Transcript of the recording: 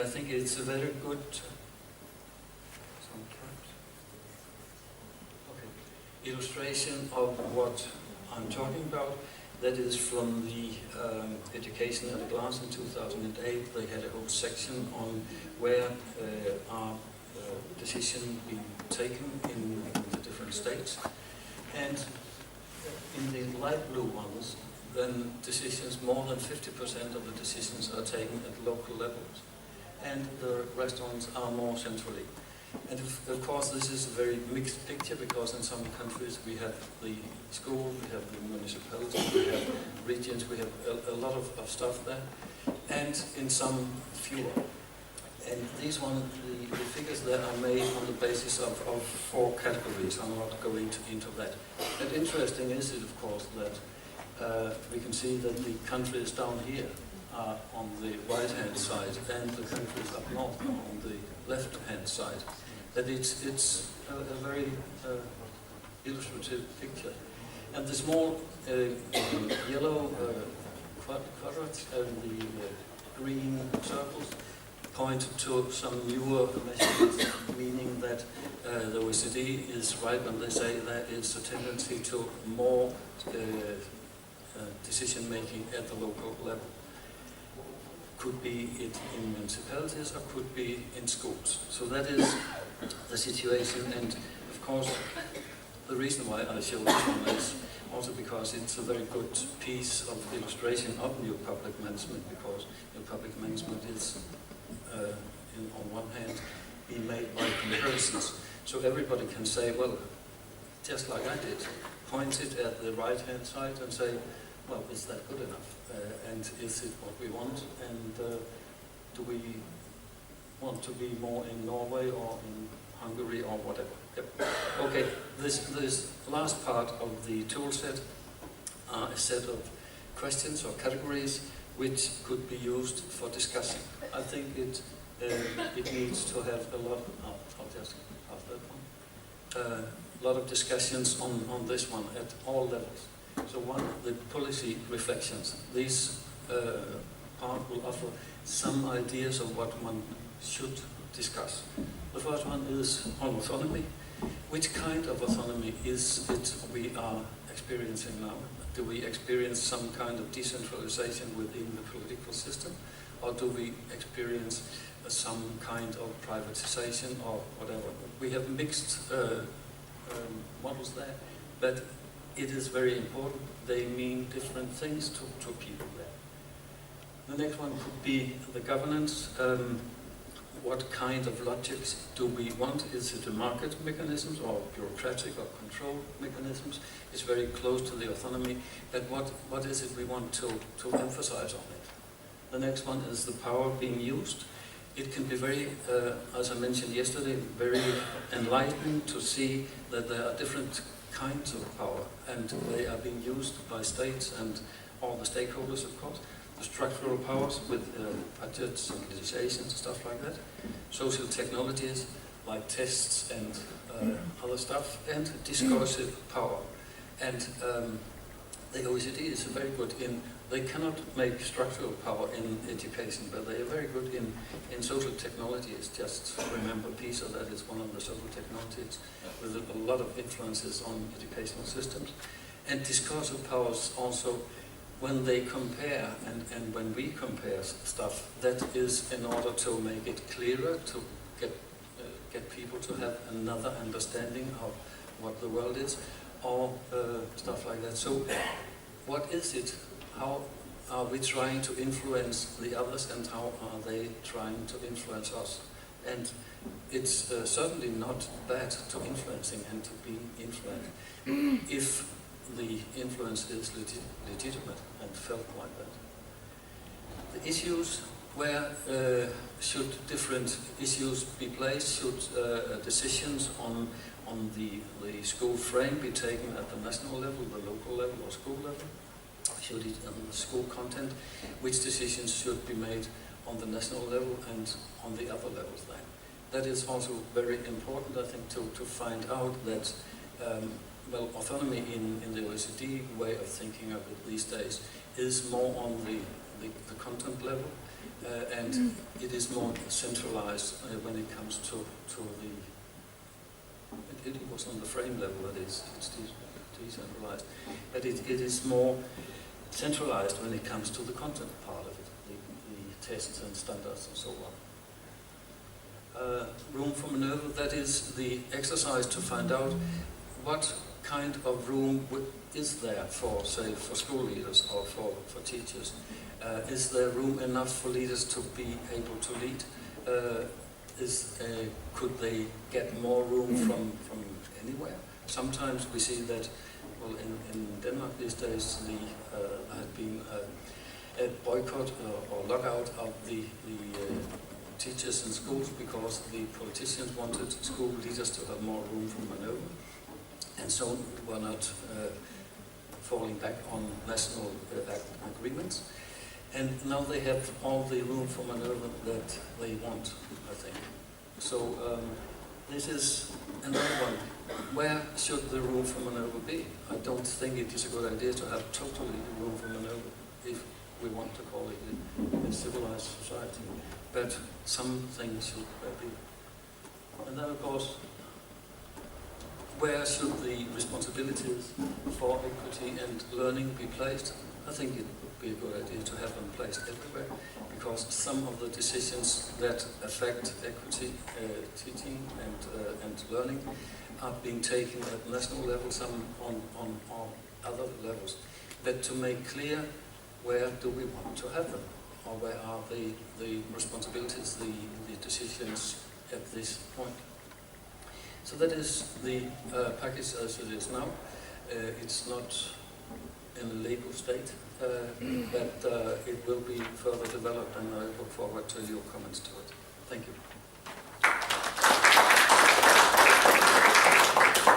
I think it's a very good illustration of what I'm talking about. That is from the Education at a Glance in 2008. They had a whole section on where are decisions being taken in the different states. And in the light blue ones, then decisions, more than 50% of the decisions are taken at local levels. And the rest ones are more centrally. And of course this is a very mixed picture, because in some countries we have the school, we have the municipality, we have regions, we have a lot of stuff there, and in some fewer. And these the figures there are made on the basis of 4 categories. I'm not going into that. And interesting is it, of course, that we can see that the countries down here are on the right-hand side, and the countries up north are on the left-hand side. That it's a very illustrative picture. And the small yellow quadrants and the green circles point to some newer measurements, meaning that the OECD is right when they say that it's a tendency to more decision-making at the local level. Could be it in municipalities or could be in schools. So that is the situation, and of course the reason why I show this one is also because it's a very good piece of illustration of new public management, because new public management is on one hand being made by comparisons. So everybody can say, well, just like I did, point it at the right hand side and say, well, is that good enough? And is it what we want? And do we want to be more in Norway or in Hungary or whatever? Yep. Okay, this last part of the tool set are a set of questions or categories which could be used for discussing. I think it needs to have a lot. I'll just have that one. A lot of discussions on this one at all levels. So one, the policy reflections. These part will offer some ideas of what one should discuss. The first one is on autonomy. Which kind of autonomy is it we are experiencing now? Do we experience some kind of decentralization within the political system? Or do we experience some kind of privatization or whatever? We have mixed models there, but it is very important. They mean different things to people there. The next one could be the governance. What kind of logics do we want? Is it a market mechanisms or bureaucratic or control mechanisms? It's very close to the autonomy, but what is it we want to emphasize on it? The next one is the power being used. It can be very, as I mentioned yesterday, very enlightening to see that there are different kinds of power, and they are being used by states and all the stakeholders, of course. The structural powers with budgets and legislation and stuff like that. Social technologies like tests and other stuff, and discursive power. And the OECD is very good in, they cannot make structural power in education, but they are very good in social technologies. Just remember PISA, that is one of the social technologies with a lot of influences on educational systems. And discursive powers also, when they compare and when we compare stuff, that is in order to make it clearer, to get people to have another understanding of what the world is, or stuff like that. So what is it? How are we trying to influence the others, and how are they trying to influence us? And it's certainly not bad to influencing and to be influenced if the influence is legitimate and felt like that. The issues, where should different issues be placed? Should decisions on the school frame be taken at the national level, the local level, or school level? Should it on the school content? Which decisions should be made on the national level and on the other levels then? That is also very important, I think, to find out that well, autonomy in the OECD way of thinking of it these days is more on the content level, and it is more centralized when it comes to the. It was on the frame level, that is, it's decentralized, but it is more centralized when it comes to the content part of it, the tests and standards and so on. Room for maneuver, that is the exercise to find out what kind of room is there for, say, for school leaders or for teachers. Is there room enough for leaders to be able to lead? Could they get more room from anywhere? Sometimes we see that, well, in Denmark these days, there had been a boycott or lockout of the teachers in schools because the politicians wanted school leaders to have more room for maneuver, and so were not falling back on national agreements. And now they have all the room for maneuver that they want, I think. So this is another one. Where should the room for maneuver be? I don't think it is a good idea to have totally room for maneuver if we want to call it a civilized society. But some things should be. And then, of course, where should the responsibilities for equity and learning be placed? I think it would be a good idea to have them placed everywhere, because some of the decisions that affect equity, teaching and learning are being taken at national level, some on other levels. But to make clear where do we want to have them, or where are the responsibilities, the decisions at this point. So that is the package as it is now. It's not in a Lego state, but it will be further developed, and I look forward to your comments to it. Thank you.